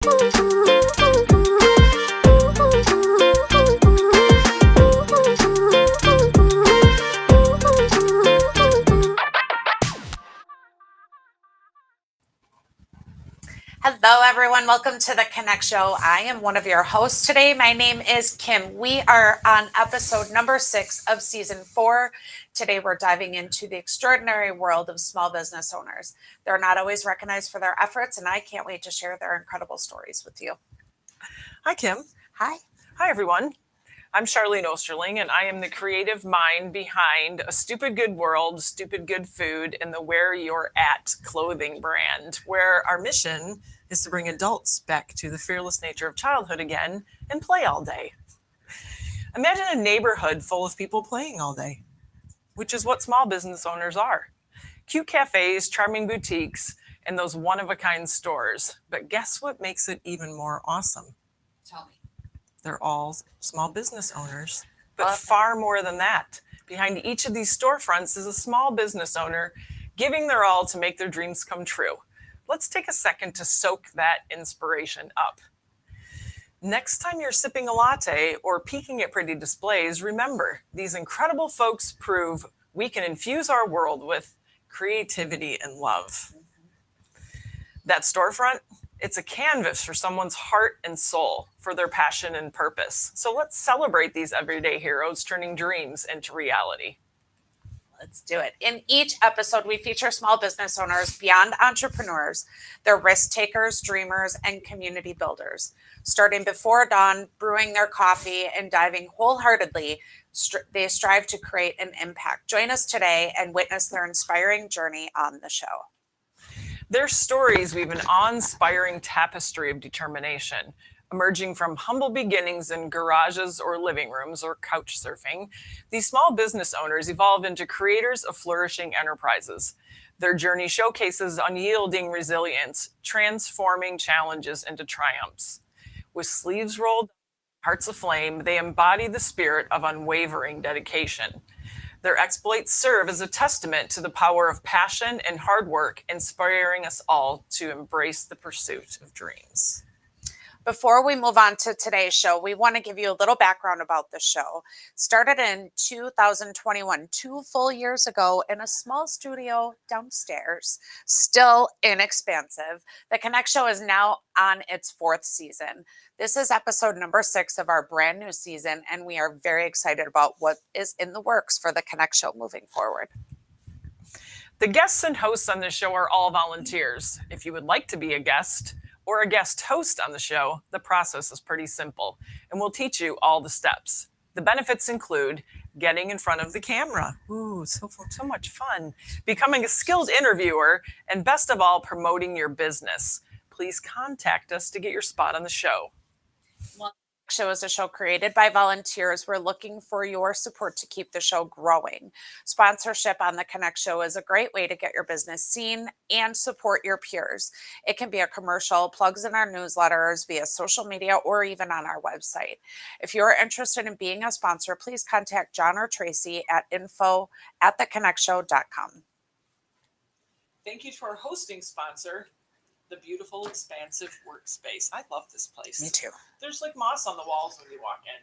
Hello, everyone. Welcome to the Connect Show. I am one of your hosts today. My name is Kim. We are on episode number 6 of season 4. Today, we're diving into the extraordinary world of small business owners. They're not always recognized for their efforts, and I can't wait to share their incredible stories with you. Hi, Kim. Hi. Hi, everyone. I'm Charlene Osterling, and I am the creative mind behind A Stupid Good World, Stupid Good Food, and the Where You're At clothing brand, where our mission is to bring adults back to the fearless nature of childhood again and play all day. Imagine a neighborhood full of people playing all day, which is what small business owners are. Cute cafes, charming boutiques, and those one-of-a-kind stores. But guess what makes it even more awesome? Tell me. They're all small business owners, but far more than that. Behind each of these storefronts is a small business owner giving their all to make their dreams come true. Let's take a second to soak that inspiration up. Next time you're sipping a latte or peeking at pretty displays, remember, these incredible folks prove we can infuse our world with creativity and love. That storefront, it's a canvas for someone's heart and soul, for their passion and purpose. So let's celebrate these everyday heroes turning dreams into reality. Let's do it. In each episode, we feature small business owners beyond entrepreneurs. They're risk takers, dreamers, and community builders. Starting before dawn, brewing their coffee, and diving wholeheartedly, they strive to create an impact. Join us today and witness their inspiring journey on the show. Their stories weave an awe-inspiring tapestry of determination, emerging from humble beginnings in garages or living rooms or couch surfing. These small business owners evolve into creators of flourishing enterprises. Their journey showcases unyielding resilience, transforming challenges into triumphs. With sleeves rolled, hearts aflame, they embody the spirit of unwavering dedication. Their exploits serve as a testament to the power of passion and hard work, inspiring us all to embrace the pursuit of dreams. Before we move on to today's show, we want to give you a little background about the show. It started in 2021, 2 full years ago, in a small studio downstairs, still inexpensive. The Connect Show is now on its 4th season. This is episode number 6 of our brand new season, and we are very excited about what is in the works for the Connect Show moving forward. The guests and hosts on this show are all volunteers. If you would like to be a guest or a guest host on the show, the process is pretty simple, and we'll teach you all the steps. The benefits include getting in front of the camera. Ooh, so much fun. Becoming a skilled interviewer, and best of all, promoting your business. Please contact us to get your spot on the show. Well, the show is a show created by volunteers. We're looking for your support to keep the show growing. Sponsorship on the Connect Show is a great way to get your business seen and support your peers. It can be a commercial, plugs in our newsletters, via social media, or even on our website. If you're interested in being a sponsor, please contact John or Tracy at info@theconnectshow.com. Thank you to our hosting sponsor, the beautiful, expansive workspace. I love this place. Me too. There's like moss on the walls when you walk in.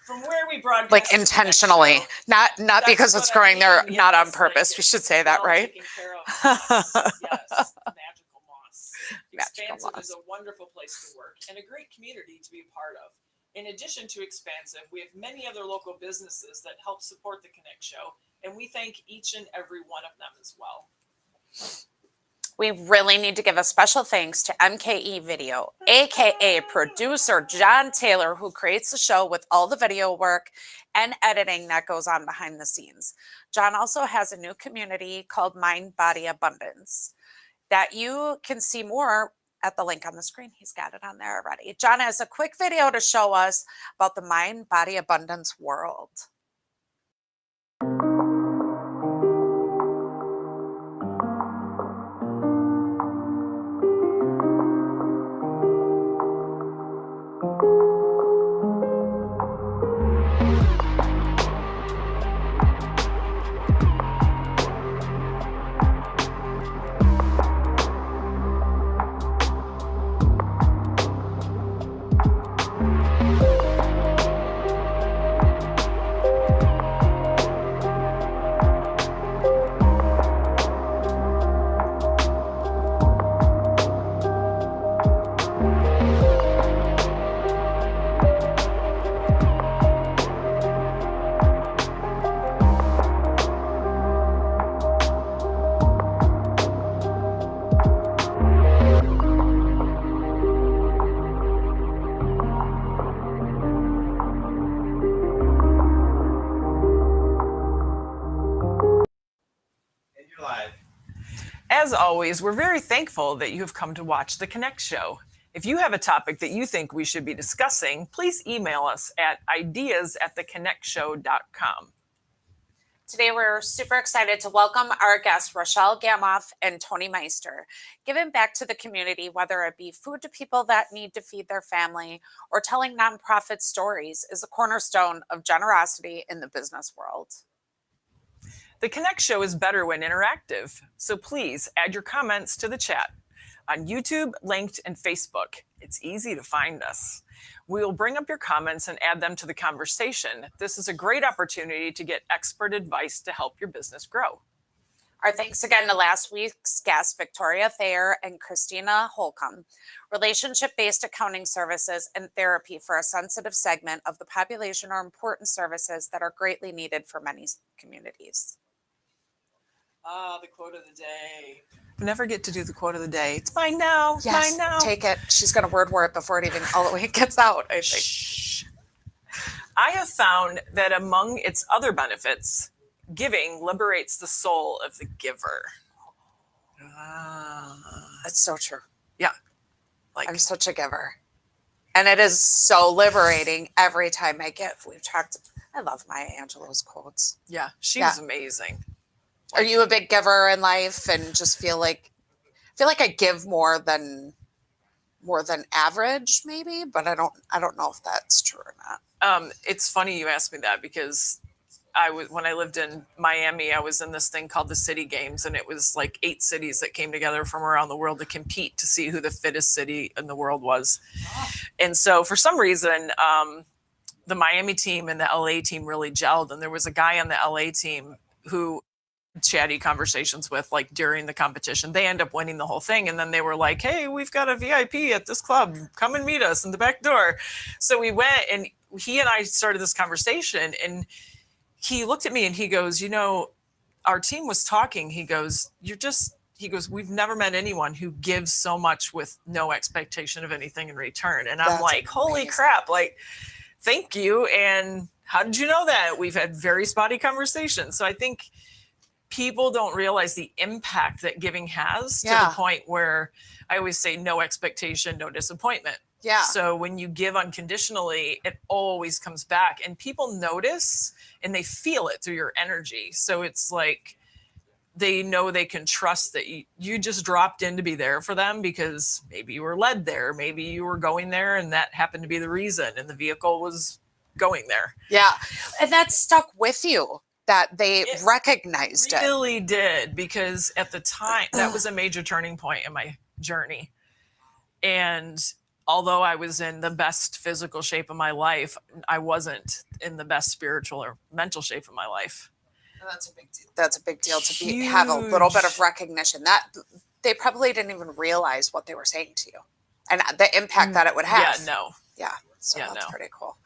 From where we broadcast, Like intentionally, not because it's growing there, not on purpose. We should say that, right? Taking care of moss. Yes, magical moss. Expansive is a wonderful place to work and a great community to be a part of. In addition to Expansive, we have many other local businesses that help support the Connect Show, and we thank each and every one of them as well. We really need to give a special thanks to MKE Video, aka producer John Taylor, who creates the show with all the video work and editing that goes on behind the scenes. John also has a new community called Mind Body Abundance that you can see more at the link on the screen. He's got it on there already. John has a quick video to show us about the Mind Body Abundance world. As always, we're very thankful that you have come to watch The Connect Show. If you have a topic that you think we should be discussing, please email us at ideas@theconnectshow.com. Today, we're super excited to welcome our guests, Rochelle Gamauf and Tony Meister. Giving back to the community, whether it be food to people that need to feed their family or telling nonprofit stories, is a cornerstone of generosity in the business world. The Connect Show is better when interactive, so please add your comments to the chat on YouTube, LinkedIn, and Facebook. It's easy to find us. We will bring up your comments and add them to the conversation. This is a great opportunity to get expert advice to help your business grow. Our thanks again to last week's guests, Victoria Thayer and Christina Holcomb. Relationship-based accounting services and therapy for a sensitive segment of the population are important services that are greatly needed for many communities. The quote of the day. I never get to do the quote of the day. It's mine now. Yes, mine now. Take it. She's going to word it before it even all the way gets out, I think. Shh. I have found that among its other benefits, giving liberates the soul of the giver. That's so true. Yeah. I'm such a giver. And it is so liberating every time I give. I love Maya Angelou's quotes. Yeah, she was amazing. Are you a big giver in life and just feel like I give more than average maybe, but I don't know if that's true or not. It's funny you asked me that because when I lived in Miami, I was in this thing called the City Games, and it was like 8 cities that came together from around the world to compete to see who the fittest city in the world was. And so for some reason, the Miami team and the LA team really gelled, and there was a guy on the LA team who chatty conversations with like during the competition. They end up winning the whole thing, and then they were like, hey, we've got a VIP at this club, come and meet us in the back door. So we went, and he and I started this conversation, and he looked at me and he goes, our team was talking. He goes, we've never met anyone who gives so much with no expectation of anything in return. And I'm like, holy crap, like, thank you. And how did you know that? We've had very spotty conversations. So I think people don't realize the impact that giving has to the point where I always say no expectation, no disappointment. Yeah. So when you give unconditionally, it always comes back, and people notice and they feel it through your energy. So it's like they know they can trust that you just dropped in to be there for them because maybe you were led there, maybe you were going there, and that happened to be the reason, and the vehicle was going there. Yeah. And that stuck with you. That they recognized it. Really did, because at the time, that was a major turning point in my journey. And although I was in the best physical shape of my life, I wasn't in the best spiritual or mental shape of my life. That's a big deal to have a little bit of recognition. That they probably didn't even realize what they were saying to you and the impact that it would have. Yeah, no. Yeah. So that's pretty cool.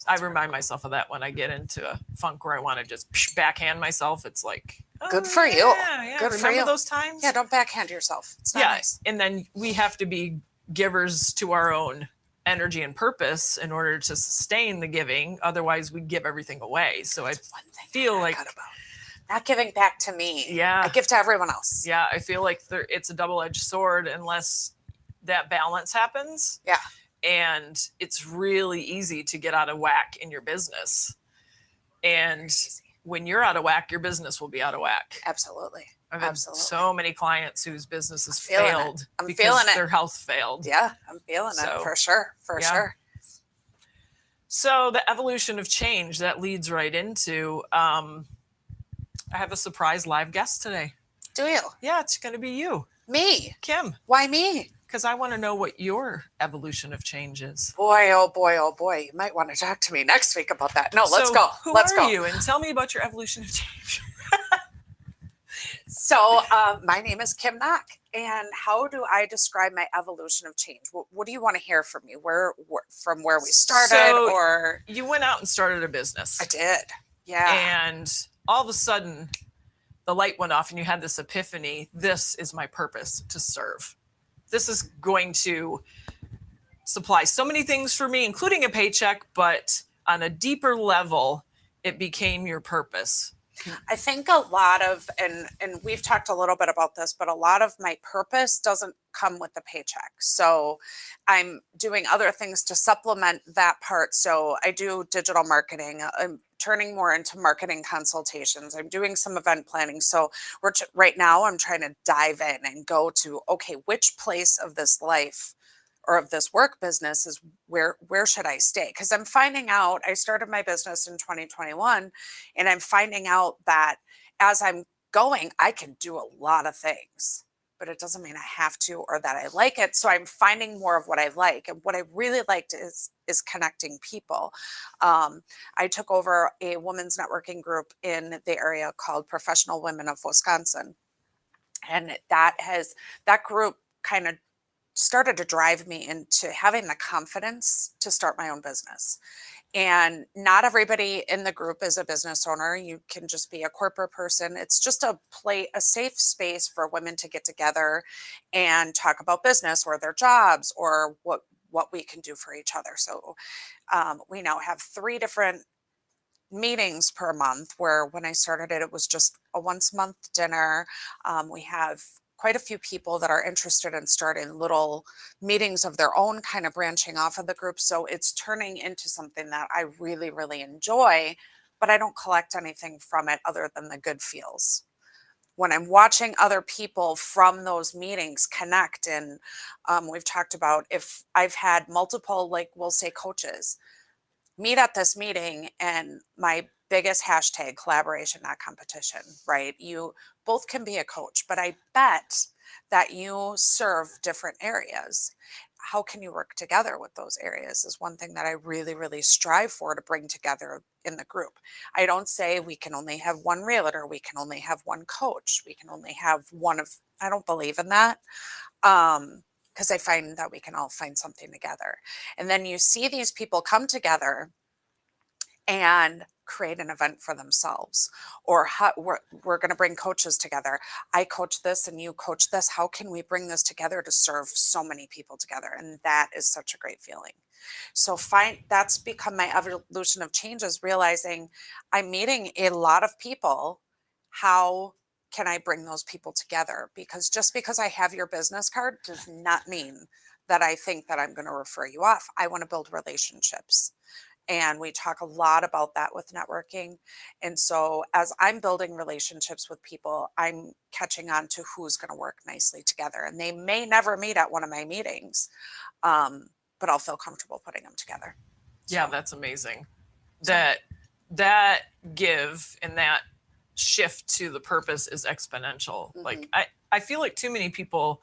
I remind myself of that when I get into a funk where I want to just backhand myself. It's like, good for you. Yeah. Good for you. Remember those times? Yeah, don't backhand yourself. It's not nice. And then we have to be givers to our own energy and purpose in order to sustain the giving. Otherwise, we give everything away. So That's one thing feel like not giving back to me. Yeah. I give to everyone else. Yeah, I feel like it's a double-edged sword unless that balance happens. Yeah. And it's really easy to get out of whack in your business. And when you're out of whack, your business will be out of whack. Absolutely. I've had so many clients whose businesses failed because their health failed. Yeah, I'm feeling it for sure. For sure. So the evolution of change, that leads right into, I have a surprise live guest today. Do you? Yeah, it's going to be you. Me? Kim. Why me? Because I want to know what your evolution of change is. Boy, oh boy, oh boy. You might want to talk to me next week about that. No, let's go. Who are you? And tell me about your evolution of change. So my name is Kim Knock. And how do I describe my evolution of change? What do you want to hear from me? From where we started or? You went out and started a business. I did. Yeah. And all of a sudden the light went off and you had this epiphany. This is my purpose, to serve. This is going to supply so many things for me, including a paycheck, but on a deeper level, it became your purpose. I think a lot of, and we've talked a little bit about this, but a lot of my purpose doesn't come with the paycheck. So I'm doing other things to supplement that part. So I do digital marketing. I'm turning more into marketing consultations. I'm doing some event planning. So right now I'm trying to dive in and go to, okay, which place of this life or of this work business is where should I stay? Because I'm finding out, I started my business in 2021, and I'm finding out that as I'm going, I can do a lot of things, but it doesn't mean I have to or that I like it. So I'm finding more of what I like, and what I really liked is connecting people. I took over a women's networking group in the area called Professional Women of Wisconsin, and that group kind of started to drive me into having the confidence to start my own business. And not everybody in the group is a business owner. You can just be a corporate person. It's just a safe space for women to get together and talk about business or their jobs or what we can do for each other. So we now have 3 different meetings per month, where when I started it, it was just a once a month dinner. We have quite a few people that are interested in starting little meetings of their own, kind of branching off of the group. So it's turning into something that I really, really enjoy, but I don't collect anything from it other than the good feels. When I'm watching other people from those meetings connect, and we've talked about, if I've had multiple, like we'll say coaches, meet at this meeting, and my biggest hashtag, collaboration, not competition, right? You both can be a coach, but I bet that you serve different areas. How can you work together with those areas is one thing that I really, really strive for to bring together in the group. I don't say we can only have one realtor, we can only have one coach, we can only have one of, I don't believe in that. Because I find that we can all find something together. And then you see these people come together and create an event for themselves, or we're going to bring coaches together. I coach this and you coach this. How can we bring this together to serve so many people together? And that is such a great feeling. So that's become my evolution of changes, realizing I'm meeting a lot of people. How can I bring those people together? Because just because I have your business card does not mean that I think that I'm going to refer you off. I want to build relationships. And we talk a lot about that with networking. And so as I'm building relationships with people, I'm catching on to who's going to work nicely together. And they may never meet at one of my meetings, but I'll feel comfortable putting them together. Yeah, that's amazing. That give and that shift to the purpose is exponential. Mm-hmm. Like I feel like too many people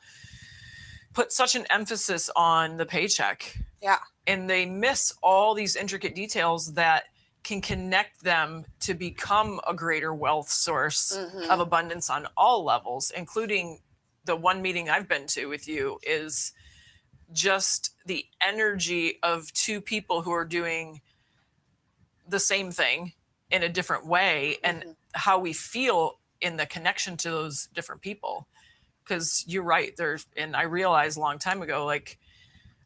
put such an emphasis on the paycheck. Yeah. And they miss all these intricate details that can connect them to become a greater wealth source of abundance on all levels, including the one meeting I've been to with you is just the energy of 2 people who are doing the same thing in a different way, and how we feel in the connection to those different people. Because you're right, and I realized a long time ago, like,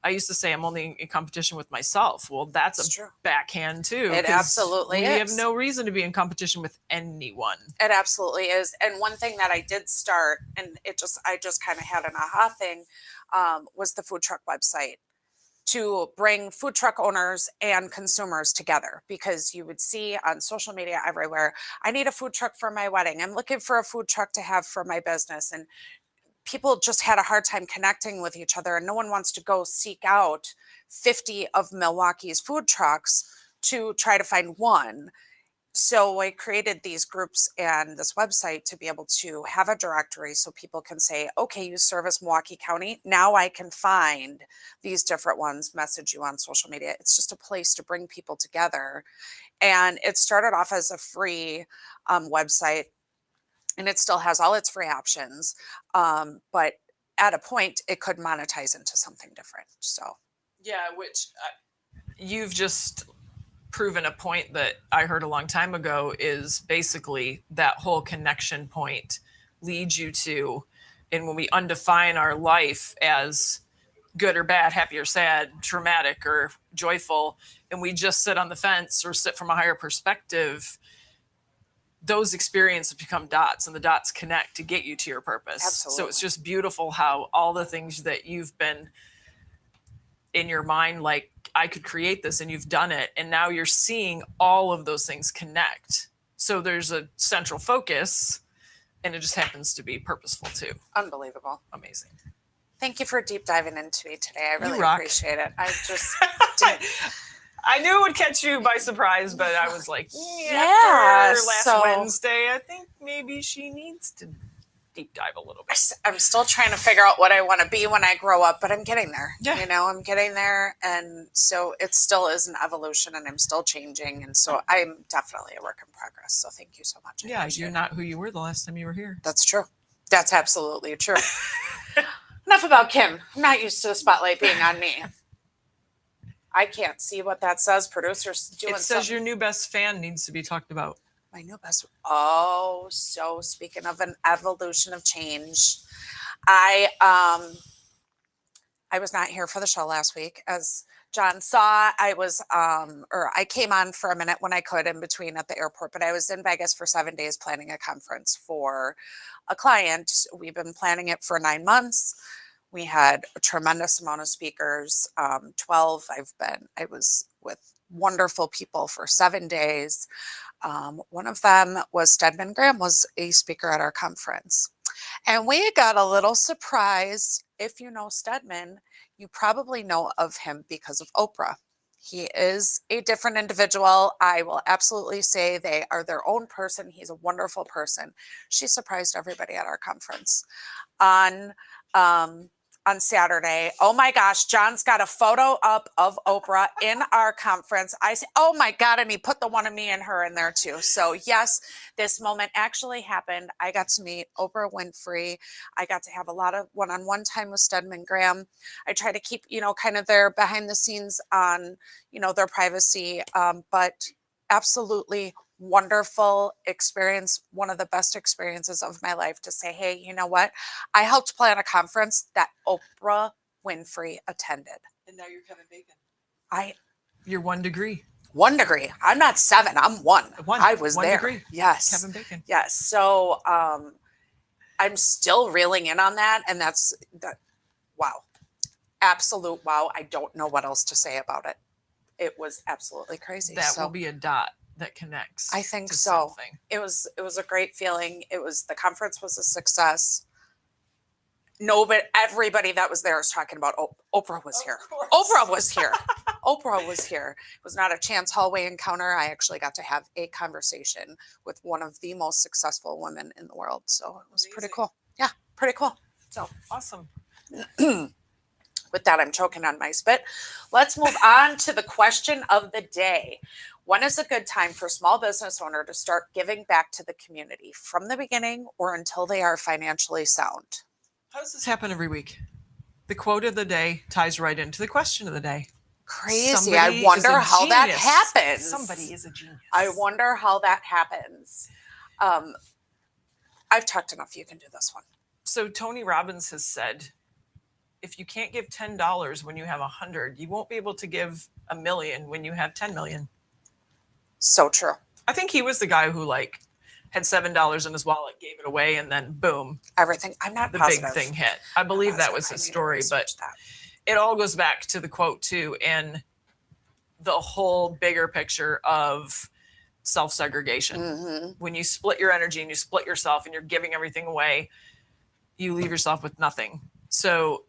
I used to say I'm only in competition with myself. Well, that's true. Backhand too. It absolutely is. We have no reason to be in competition with anyone. It absolutely is. And one thing that I did start, and I just kind of had an aha thing, was the food truck website, to bring food truck owners and consumers together, because you would see on social media everywhere, I need a food truck for my wedding. I'm looking for a food truck to have for my business. And people just had a hard time connecting with each other, and no one wants to go seek out 50 of Milwaukee's food trucks to try to find one. So I created these groups and this website to be able to have a directory so people can say, okay, you service Milwaukee County. Now I can find these different ones, message you on social media. It's just a place to bring people together. And it started off as a free website, and it still has all its free options. But at a point, it could monetize into something different. So, yeah, which you've just proven a point that I heard a long time ago, is basically that whole connection point leads you to, and when we undefine our life as good or bad, happy or sad, traumatic or joyful, and we just sit on the fence or sit from a higher perspective, those experiences become dots, and the dots connect to get you to your purpose. Absolutely. So it's just beautiful how all the things that you've been in your mind, like, I could create this, and you've done it, and now you're seeing all of those things connect. So there's a central focus, and it just happens to be purposeful too. Unbelievable. Amazing. Thank you for deep diving into me today. I really rock. appreciate it. I just I knew it would catch you by surprise, but I was like, Yeah, after last so- Wednesday, I think maybe she needs to deep dive a little bit. I'm still trying to figure out what I want to be when I grow up, but I'm getting there. Yeah. You know, I'm getting there. And so it still is an evolution, and I'm still changing. And so I'm definitely a work in progress. So thank you so much. I Yeah, appreciate you're it. not who you were the last time you were here. That's true. That's absolutely true. Enough about Kim. I'm not used to the spotlight being on me. I can't see what that says. Producers doing It says something. your new best fan needs to be talked about. My new best. Oh, so speaking of an evolution of change, I was not here for the show last week. As John saw, I was or I came on for a minute when I could in between at the airport, but I was in Vegas for 7 days planning a conference for a client. We've been planning it for 9 months. We had a tremendous amount of speakers, 12. I was with wonderful people for 7 days. One of them was Stedman Graham, was a speaker at our conference. And we got a little surprise. If you know Stedman, you probably know of him because of Oprah. He is a different individual. I will absolutely say they are their own person. He's a wonderful person. She surprised everybody at our conference on Saturday. Oh my gosh, John's got a photo up of Oprah in our conference. I say, oh my God, and he put the one of me and her in there too. So yes, this moment actually happened. I got to meet Oprah Winfrey. I got to have a lot of one-on-one time with Stedman Graham. I try to keep, kind of their behind the scenes on, their privacy, but absolutely wonderful experience, one of the best experiences of my life to say, hey, you know what? I helped plan a conference that Oprah Winfrey attended. And now you're Kevin Bacon. You're 1 degree. 1 degree. I'm not 7. I'm 1. I was 1 there. degree. Yes. Kevin Bacon. Yes. So I'm still reeling in on that. And that's wow. Absolute wow. I don't know what else to say about it. It was absolutely crazy. That will be a dot that connects. I think to so. Something. It was a great feeling. The conference was a success. No, but everybody that was there was talking about Oprah was here. Oprah was here. Oprah was here. It was not a chance hallway encounter. I actually got to have a conversation with one of the most successful women in the world. So it was pretty cool. Yeah, pretty cool. So awesome. With that, I'm choking on my spit. Let's move on to the question of the day. When is a good time for a small business owner to start giving back to the community, from the beginning or until they are financially sound? How does this happen every week? The quote of the day ties right into the question of the day. Crazy. Somebody I wonder is a how that genius. happens. Somebody is a genius. I wonder how that happens. I've talked enough. You can do this one. So Tony Robbins has said, if you can't give $10 when you have 100, you won't be able to give $1 million when you have 10 million. So true. I think he was the guy who had $7 in his wallet, gave it away, and then boom, everything. I'm not the positive. big thing hit. I believe that was his story, but it all goes back to the quote too, and the whole bigger picture of self-segregation. Mm-hmm. When you split your energy and you split yourself and you're giving everything away, you leave yourself with nothing. So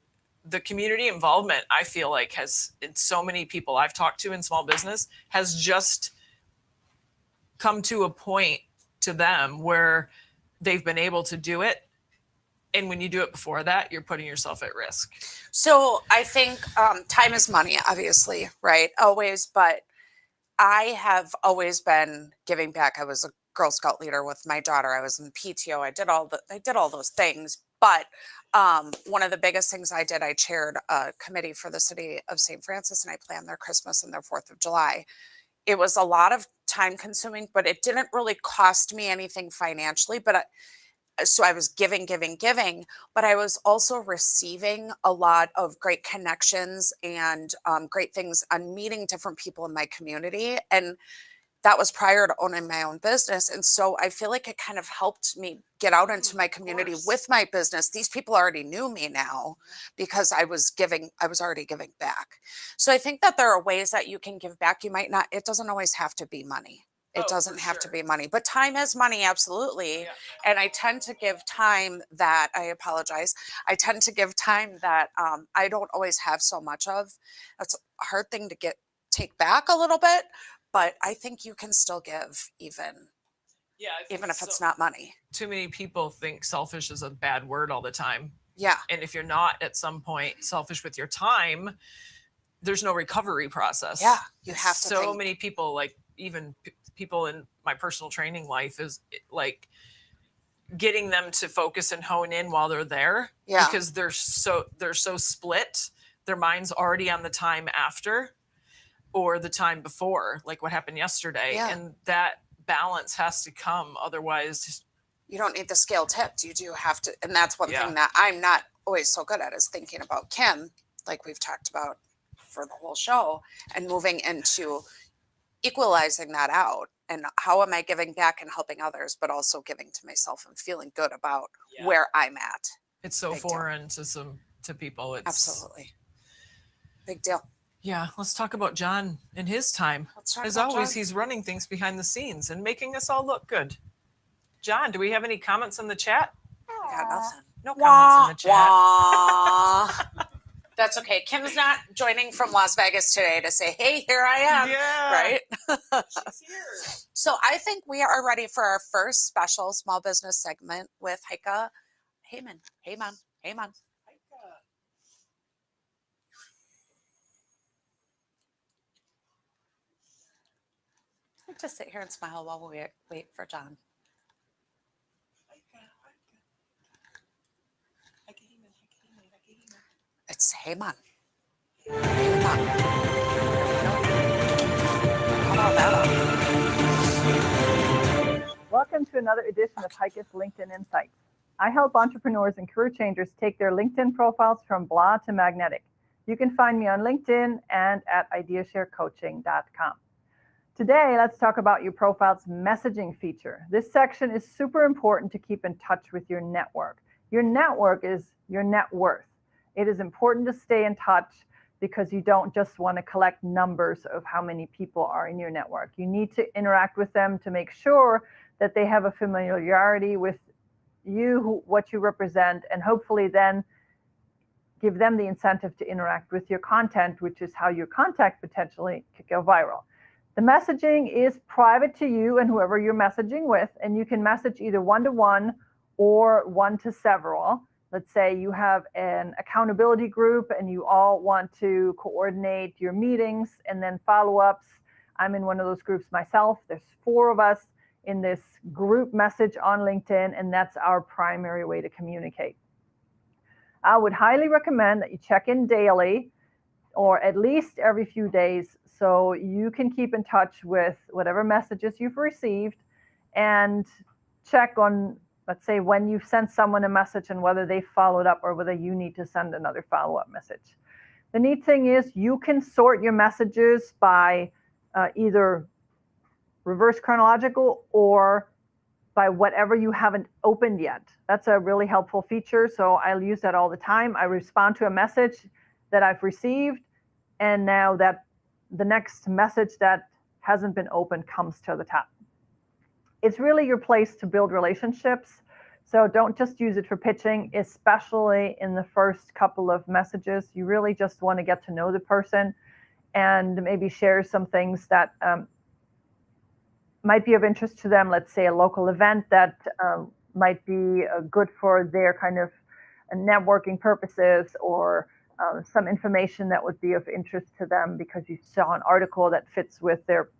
the community involvement, I feel like, has, in so many people I've talked to in small business, has just come to a point to them where they've been able to do it. And when you do it before that, you're putting yourself at risk. So I think time is money, obviously, right? Always. But I have always been giving back. I was a Girl Scout leader with my daughter. I was in PTO. I did all those things. But one of the biggest things I did, I chaired a committee for the city of St. Francis, and I planned their Christmas and their 4th of July. It was a lot of time consuming, but it didn't really cost me anything financially. But so I was giving, but I was also receiving a lot of great connections and great things on meeting different people in my community. And that was prior to owning my own business. And so I feel like it kind of helped me get out into my community with my business. These people already knew me now because I was already giving back. So I think that there are ways that you can give back. You might not, it doesn't always have to be money. It doesn't have to be money, but time is money, absolutely. Yeah. And I tend to give time that, I apologize, I tend to give time that I don't always have so much of. That's a hard thing to take back a little bit, but I think you can still give even if it's not money. Too many people think selfish is a bad word all the time. Yeah. And if you're not at some point selfish with your time, there's no recovery process. Yeah, you have to so think. many people, like even people in my personal training life, is like getting them to focus and hone in while they're there. Yeah. Because they're so split. Their mind's already on the time after or the time before, like what happened yesterday. Yeah. And that balance has to come. Otherwise, you don't need the scale tipped. You do have to. And that's one Yeah. thing that I'm not always so good at, is thinking about Kim, like we've talked about for the whole show, and moving into equalizing that out. And how am I giving back and helping others, but also giving to myself and feeling good about where I'm at. it's so Big deal. foreign to people. It's Absolutely. Big deal. Yeah, let's talk about John and his time. Let's talk As about always, John. he's running things behind the scenes and making us all look good. John, do we have any comments in the chat? I got nothing. No comments in the chat. Wah. That's okay. Kim's not joining from Las Vegas today to say, hey, here I am. Yeah. Right? She's here. So I think we are ready for our first special small business segment with Heike Heyman. Heyman. Just sit here and smile while we wait for John. It's Heyman. Heyman. Welcome to another edition of Heike's LinkedIn Insights. I help entrepreneurs and career changers take their LinkedIn profiles from blah to magnetic. You can find me on LinkedIn and at ideasharecoaching.com. Today, let's talk about your profile's messaging feature. This section is super important to keep in touch with your network. Your network is your net worth. It is important to stay in touch because you don't just want to collect numbers of how many people are in your network. You need to interact with them to make sure that they have a familiarity with you, what you represent, and hopefully then give them the incentive to interact with your content, which is how your content potentially could go viral. The messaging is private to you and whoever you're messaging with, and you can message either one-to-one or one-to-several. Let's say you have an accountability group and you all want to coordinate your meetings and then follow-ups. I'm in one of those groups myself. There's 4 of us in this group message on LinkedIn, and that's our primary way to communicate. I would highly recommend that you check in daily or at least every few days so you can keep in touch with whatever messages you've received and check on, let's say, when you've sent someone a message and whether they followed up or whether you need to send another follow-up message. The neat thing is you can sort your messages by either reverse chronological or by whatever you haven't opened yet. That's a really helpful feature. So I'll use that all the time. I respond to a message that I've received, and now that the next message that hasn't been opened comes to the top. It's really your place to build relationships. So don't just use it for pitching, especially in the first couple of messages. You really just want to get to know the person and maybe share some things that might be of interest to them. Let's say a local event that might be good for their kind of networking purposes, or some information that would be of interest to them because you saw an article that fits with their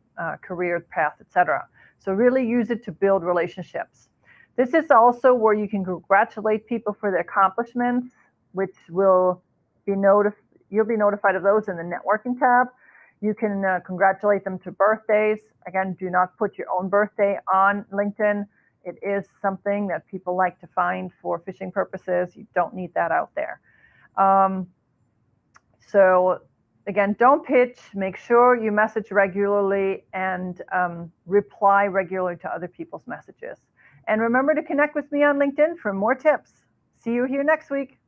career path, etc. So really use it to build relationships. This is also where you can congratulate people for their accomplishments, which will be you'll be notified of those in the networking tab. You can congratulate them to birthdays. Again, do not put your own birthday on LinkedIn. It is something that people like to find for phishing purposes. You don't need that out there. So Again, don't pitch. Make sure you message regularly and reply regularly to other people's messages. And remember to connect with me on LinkedIn for more tips. See you here next week.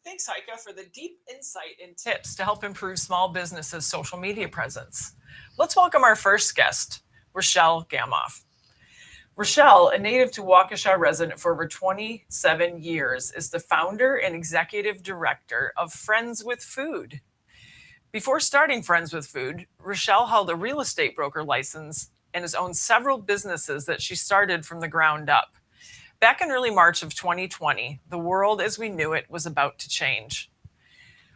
Thanks, Heike, for the deep insight and tips to help improve small businesses' social media presence. Let's welcome our first guest, Rochelle Gamauf. Rochelle, a native to Waukesha resident for over 27 years, is the founder and executive director of Friends with Food. Before starting Friends with Food, Rochelle held a real estate broker license and has owned several businesses that she started from the ground up. Back in early March of 2020, the world as we knew it was about to change.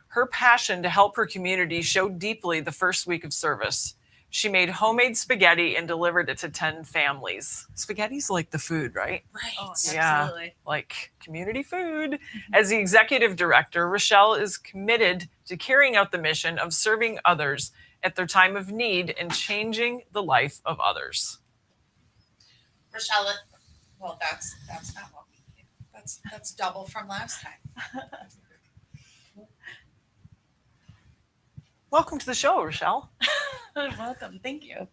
Her passion to help her community showed deeply the first week of service. She made homemade spaghetti and delivered it to 10 families. Spaghetti's like the food, right? Right. Oh, Yeah, absolutely. like community food. As the executive director, Rochelle is committed to carrying out the mission of serving others at their time of need and changing the life of others. Rochelle, well, that's not what we need. That's double from last time. Welcome to the show, Rochelle. Welcome. Thank you.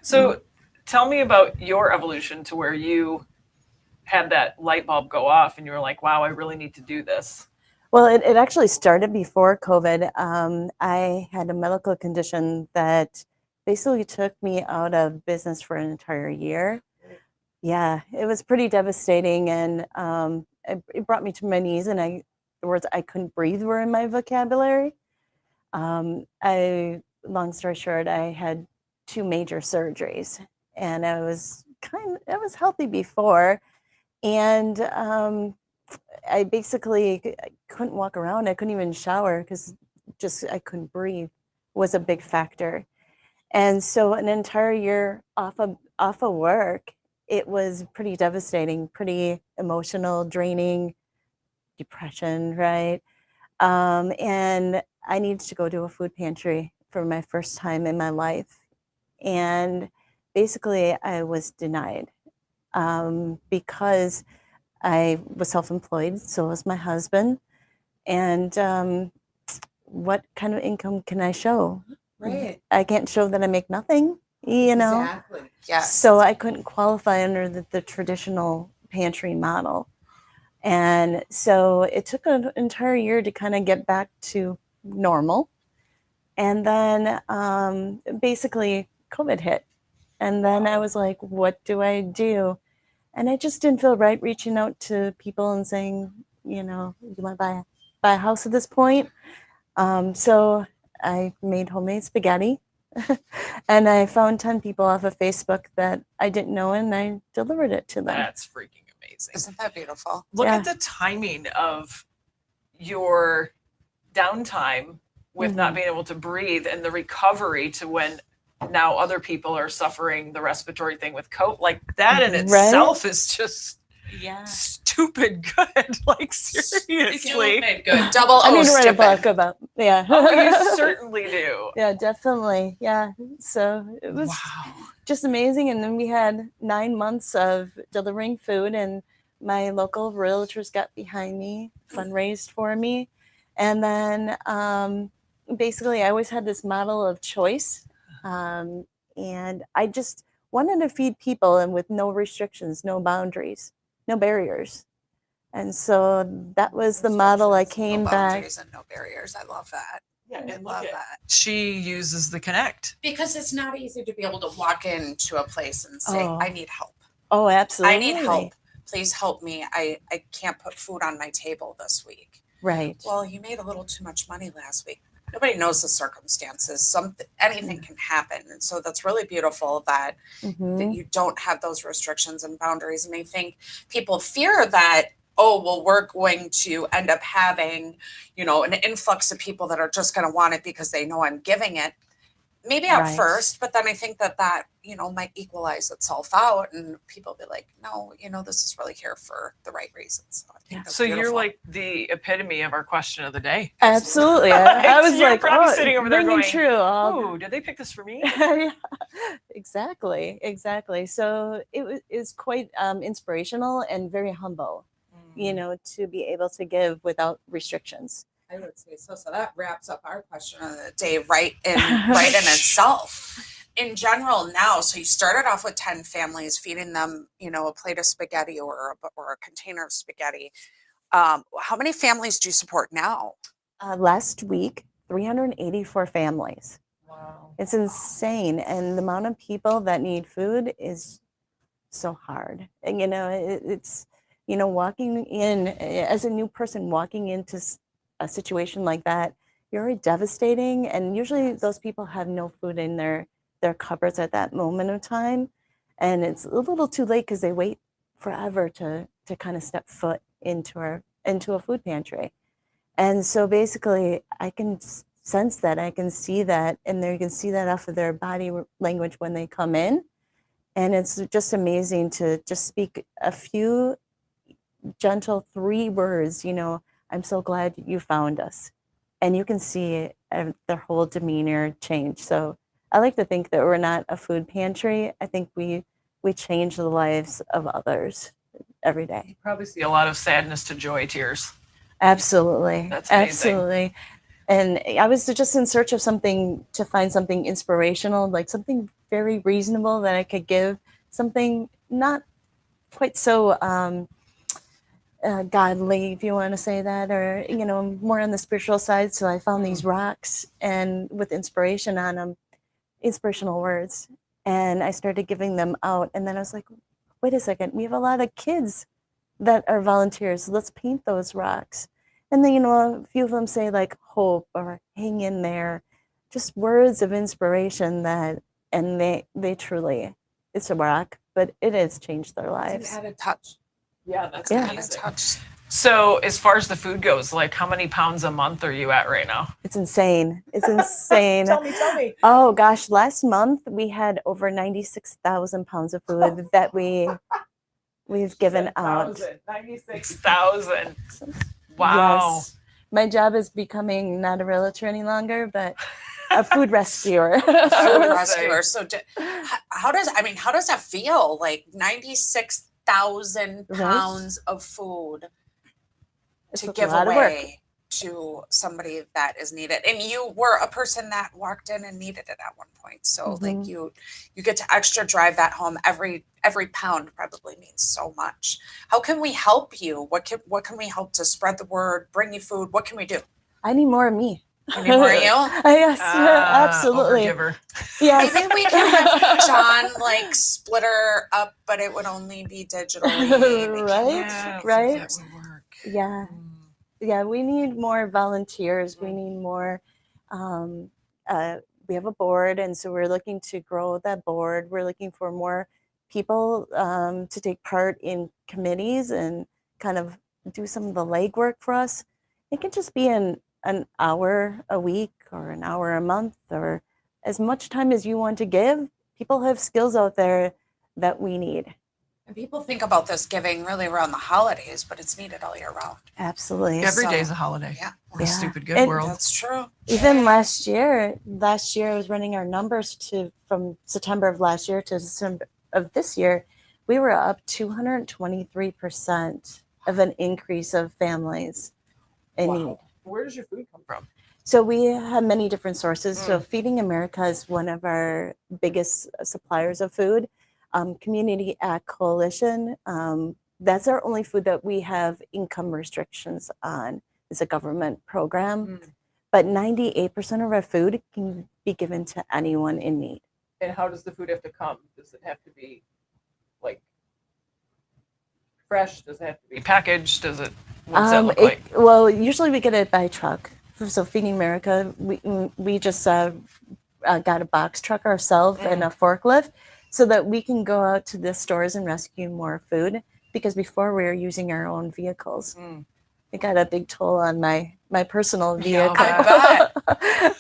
So tell me about your evolution to where you had that light bulb go off and you were like, wow, I really need to do this. Well, it actually started before COVID. I had a medical condition that basically took me out of business for an entire year. Yeah, it was pretty devastating, and it brought me to my knees, and the words I couldn't breathe were in my vocabulary. Long story short, I had 2 major surgeries, and I was healthy before, and I basically couldn't walk around. I couldn't even shower because I couldn't breathe was a big factor. And so an entire year off of work, it was pretty devastating, pretty emotional, draining, depression, right? And I needed to go to a food pantry for my first time in my life. And basically I was denied because I was self-employed, so was my husband. And what kind of income can I show? Right. I can't show that I make nothing, you know? Exactly. Yes. So I couldn't qualify under the traditional pantry model. And so it took an entire year to kind of get back to normal. And then basically COVID hit. And then I was like, what do I do? And I just didn't feel right reaching out to people and saying, you want to buy a house at this point. So I made homemade spaghetti. And I found 10 people off of Facebook that I didn't know, and I delivered it to them. That's freaking amazing. Isn't that beautiful? Look Yeah. at the timing of your downtime with not being able to breathe and the recovery to when now other people are suffering the respiratory thing with COVID. Like that in itself is just stupid good. Like seriously. Good. Double I need to write a stupid. book about, yeah. Oh, you certainly do. Yeah, definitely. Yeah. So it was just amazing. And then we had 9 months of delivering food, and my local realtors got behind me, fundraised for me. And then basically I always had this model of choice. And I just wanted to feed people, and with no restrictions, no boundaries, no barriers. And so that was the model I came No back. boundaries and no barriers. I love that. Yeah, I and love look at that. she uses the Connect. Because it's not easy to be able to walk into a place and say, Oh. I need help. Oh, absolutely. I need help. Please help me. I can't put food on my table this week. Right. Well, you made a little too much money last week. Nobody knows the circumstances. Anything can happen. And so that's really beautiful that you don't have those restrictions and boundaries. And I think people fear that, oh, well, we're going to end up having, an influx of people that are just going to want it because they know I'm giving it. maybe at Right. first, but then I think that you know might equalize itself out, and people be like, no, you know, this is really here for the right reasons. So I think that's So you're beautiful. like the epitome of our question of the day. Absolutely. I was You're like, probably oh, sitting over there ringing going, true. "Ooh, did they pick this for me?" Yeah, exactly. So is quite inspirational and very humble, you know, to be able to give without restrictions. I would say so. So that wraps up our question of the day, right in itself. In general, now, so you started off with 10 families, feeding them, you know, a plate of spaghetti or a container of spaghetti. How many families do you support now? Last week, 384 families. Wow. It's insane, and the amount of people that need food is so hard. And you know, it's you know, walking in as a new person, walking into a situation like that, you're already devastating. And usually, those people have no food in their cupboards at that moment of time, and it's a little too late because they wait forever to kind of step foot into a food pantry. And so basically, I can sense that, I can see that, and you can see that off of their body language when they come in. And it's just amazing to just speak a few gentle 3 words, you know, I'm so glad you found us. And you can see their whole demeanor change. So I like to think that we're not a food pantry. I think we change the lives of others every day. Probably see a lot of sadness to joy tears. Absolutely. That's amazing. Absolutely. And I was just in search of something to find something inspirational, like something very reasonable that I could give, something not quite so godly, if you want to say that, or, you know, more on the spiritual side. So I found these rocks and with inspiration on them, inspirational words. And I started giving them out. And then I was like, wait a second, we have a lot of kids that are volunteers. Let's paint those rocks. And then, you know, a few of them say like hope or hang in there, just words of inspiration that, and they truly, it's a rock, but it has changed their It's lives. an added touch. Yeah, that's Yeah. Added amazing. touch. So as far as the food goes, like how many pounds a month are you at right now? It's insane. It's insane. Tell me. Oh gosh, last month we had over 96,000 pounds of food that we've given out. 96,000. Wow. Yes. My job is becoming not a realtor any longer, but a food rescuer. Food would rescuer. So how does that feel? Like 96,000 Right. pounds of food It's to a give lot of work. away to somebody that is needed. And you were a person that walked in and needed it at one point. So like you get to extra drive that home. Every pound probably means so much. How can we help you? What can we help to spread the word, bring you food? What can we do? I need more of me. I need more of you. Yes, absolutely. Overgiver. Yes. Maybe we can have John like split her up, but it would only be digitally. We Right? can't- Right? That would work. Yeah. Yeah, we need more volunteers. We need more. We have a board, and so we're looking to grow that board. We're looking for more people to take part in committees and kind of do some of the legwork for us. It can just be an hour a week or an hour a month or as much time as you want to give. People have skills out there that we need. And people think about this giving really around the holidays, but it's needed all year round. Absolutely. Every So- day's a holiday. Yeah. We're a Yeah. stupid good And- world. That's true. Even last year I was running our numbers from September of last year to December of this year, we were up 223% of an increase of families in need. Where does your food come from? So we have many different sources. So Feeding America is one of our biggest suppliers of food. Community Act Coalition, that's our only food that we have income restrictions on. It's a government program. But 98% of our food can be given to anyone in need. And how does the food have to come? Does it have to be like fresh? Does it have to be packaged? What's that look like? Well, usually we get it by truck. So Feeding America, we just got a box truck ourselves and a forklift so that we can go out to the stores and rescue more food, because before we were using our own vehicles. It got a big toll on my personal vehicle. I bet.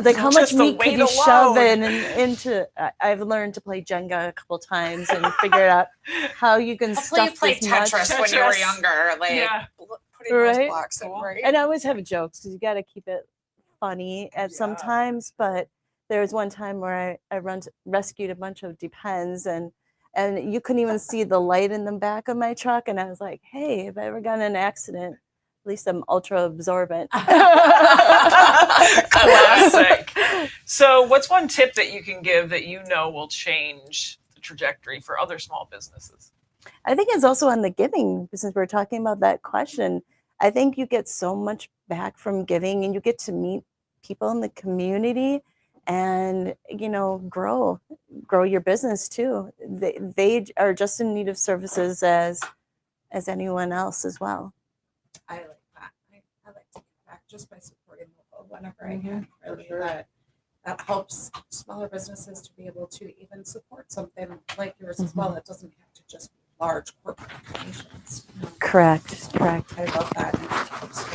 Like how much Just the meat could weight you shove alone. into? I've learned to play Jenga a couple times and figure out how you can Hopefully you stuff played this much. Tetris when you were Tetris. younger, like Yeah. putting those Right? blocks in, Cool. right? And I always have jokes because you got to keep it funny at some Yeah. times. But there was one time where I rescued a bunch of depends and you couldn't even see the light in the back of my truck. And I was like, hey, if I ever got in an accident, at least I'm ultra absorbent. Classic. So what's one tip that you can give that you know will change the trajectory for other small businesses? I think it's also on the giving, since we're talking about that question. I think you get so much back from giving and you get to meet people in the community and, grow your business too. They are just in need of services as anyone else as well. I like that. I like to give back just by supporting local whenever I can. Really, that helps smaller businesses to be able to even support something like yours as well. It doesn't have to just be large corporate corporations. Correct. I love that. And it helps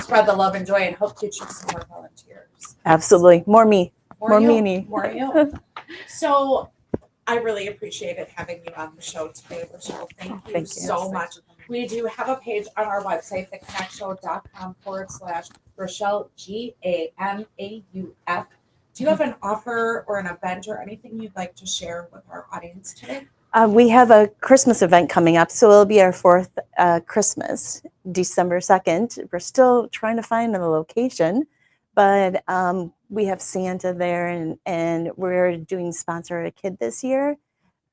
spread the love and joy and help teach you some more volunteers. Absolutely. More me. More you. meanie. More you. So I really appreciated having you on the show today, Rochelle. Thank you so much. We do have a page on our website, theconnectshow.com/Rochelle, Gamauf. Do you have an offer or an event or anything you'd like to share with our audience today? We have a Christmas event coming up, so it'll be our fourth Christmas, December 2nd. We're still trying to find a location, but we have Santa there, and we're doing Sponsor a Kid this year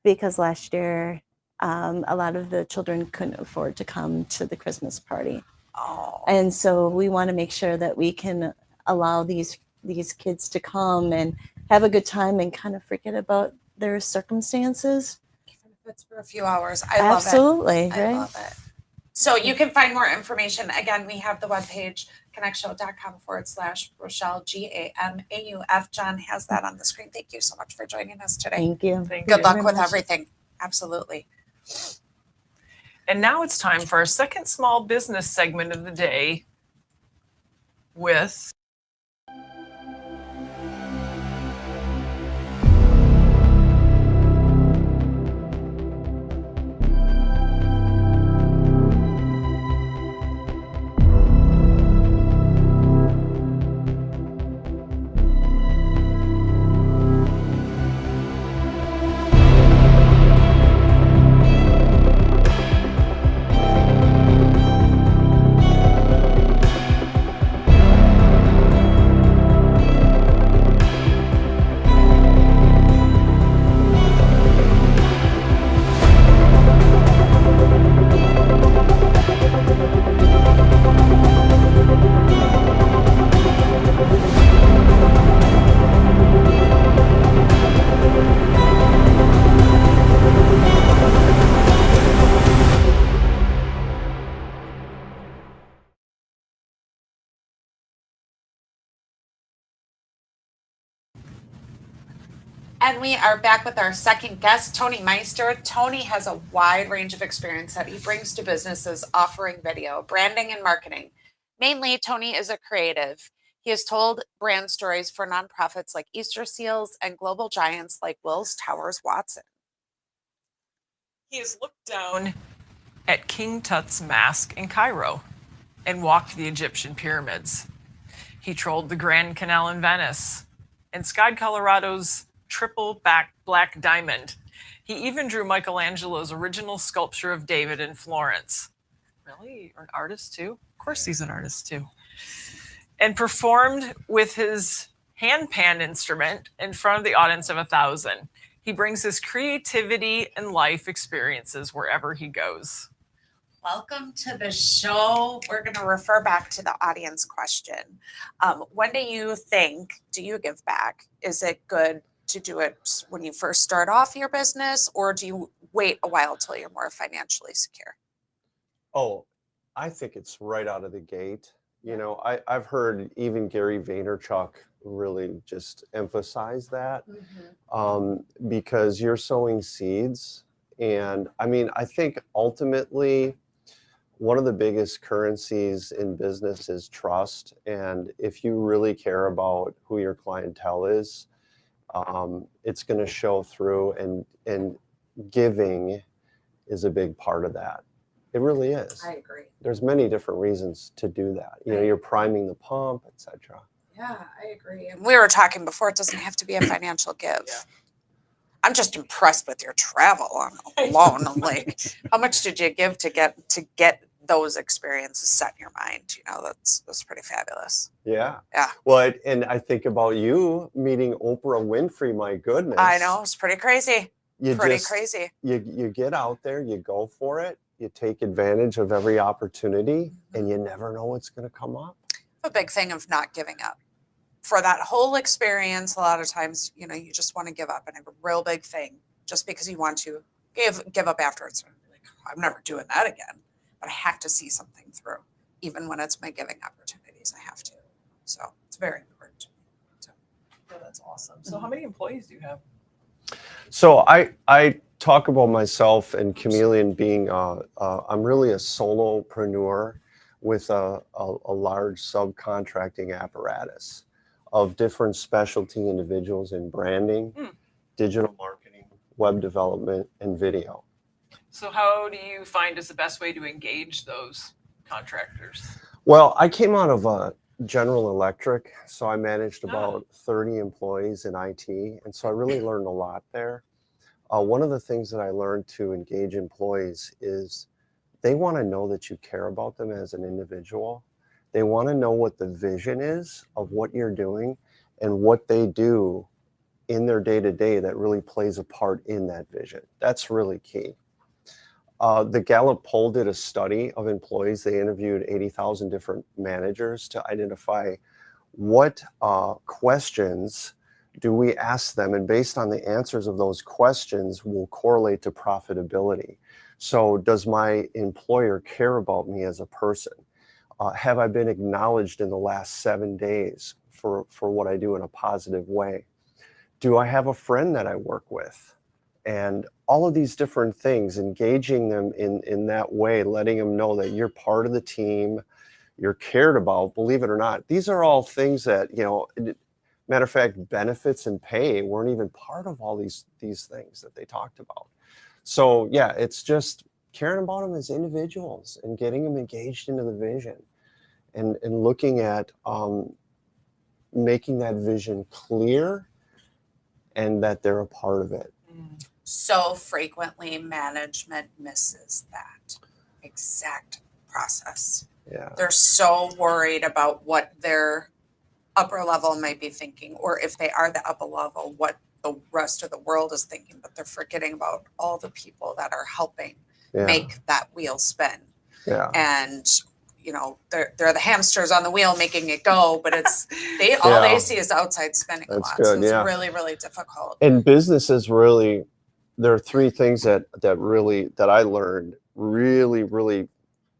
because last year a lot of the children couldn't afford to come to the Christmas party. Oh. And so we want to make sure that we can allow these kids to come and have a good time and kind of forget about their circumstances. Even if it's for a few hours. I love it. Absolutely, I right? love it. So you can find more information. Again, we have the webpage, connectshow.com/Rochelle, Gamauf. John has that on the screen. Thank you so much for joining us today. Thank you. Good luck with everything. Absolutely. And now it's time for our second small business segment of the day with And we are back with our second guest, Tony Meister. Tony has a wide range of experience that he brings to businesses offering video, branding, and marketing. Mainly, Tony is a creative. He has told brand stories for nonprofits like Easter Seals and global giants like Wills Towers Watson. he has looked down at King Tut's mask in Cairo and walked the Egyptian pyramids. He trolled the Grand Canal in Venice and skied Colorado's triple back black diamond. He even drew Michelangelo's original sculpture of David in Florence. Really? You're an artist too? Of course he's an artist too. And performed with his hand pan instrument in front of the audience of 1,000. He brings his creativity and life experiences wherever he goes. Welcome to the show. We're going to refer back to the audience question. When do you give back? Is it good to do it when you first start off your business, or do you wait a while till you're more financially secure? Oh, I think it's right out of the gate. You know, I've heard even Gary Vaynerchuk really just emphasize that because you're sowing seeds. And I mean, I think ultimately one of the biggest currencies in business is trust. And if you really care about who your clientele is, it's going to show through, and giving is a big part of that. It really is. I agree. There's many different reasons to do that. You know, you're priming the pump, etc. Yeah, I agree. And we were talking before, it doesn't have to be a financial give. Yeah. I'm just impressed with your travel alone. I'm like, how much did you give to get those experiences set in your mind? You know, that's pretty fabulous. Yeah. Yeah. Well, and I think about you meeting Oprah Winfrey. My goodness. I know, it's pretty crazy. You Crazy. You get out there, you go for it, you take advantage of every opportunity, and you never know what's going to come up. A big thing of not giving up. For that whole experience, a lot of times, you know, you just want to give up, and a real big thing, just because you want to give up afterwards. Like, I'm never doing that again. But I have to see something through, even when it's my giving opportunities. I have to. So it's very important to me. So. Yeah, that's awesome. So how many employees do you have? So I talk about myself and Chameleon being I'm really a solopreneur with a large subcontracting apparatus of different specialty individuals in branding, digital marketing, web development, and video. So how do you find is the best way to engage those contractors? Well, I came out of General Electric, so I managed about 30 employees in IT, and so I really learned a lot there. One of the things that I learned to engage employees is they want to know that you care about them as an individual. They want to know what the vision is of what you're doing and what they do in their day-to-day that really plays a part in that vision. That's really key. The Gallup poll did a study of employees. They interviewed 80,000 different managers to identify what questions do we ask them, and based on the answers of those questions will correlate to profitability. So does my employer care about me as a person? Have I been acknowledged in the last 7 days for what I do in a positive way? Do I have a friend that I work with? And all of these different things, engaging them in that way, letting them know that you're part of the team, you're cared about, believe it or not. These are all things that, you know, matter of fact, benefits and pay weren't even part of all these things that they talked about. So yeah, it's just caring about them as individuals and getting them engaged into the vision, and looking at making that vision clear and that they're a part of it. So frequently management misses that exact process. Yeah. They're so worried about what their upper level might be thinking, or if they are the upper level, what the rest of the world is thinking, but they're forgetting about all the people that are helping make that wheel spin. Yeah. And you know, they're the hamsters on the wheel making it go, but it's all they see is outside spinning a lot. Good, so it's really, really difficult. And businesses really, there are 3 things that I learned really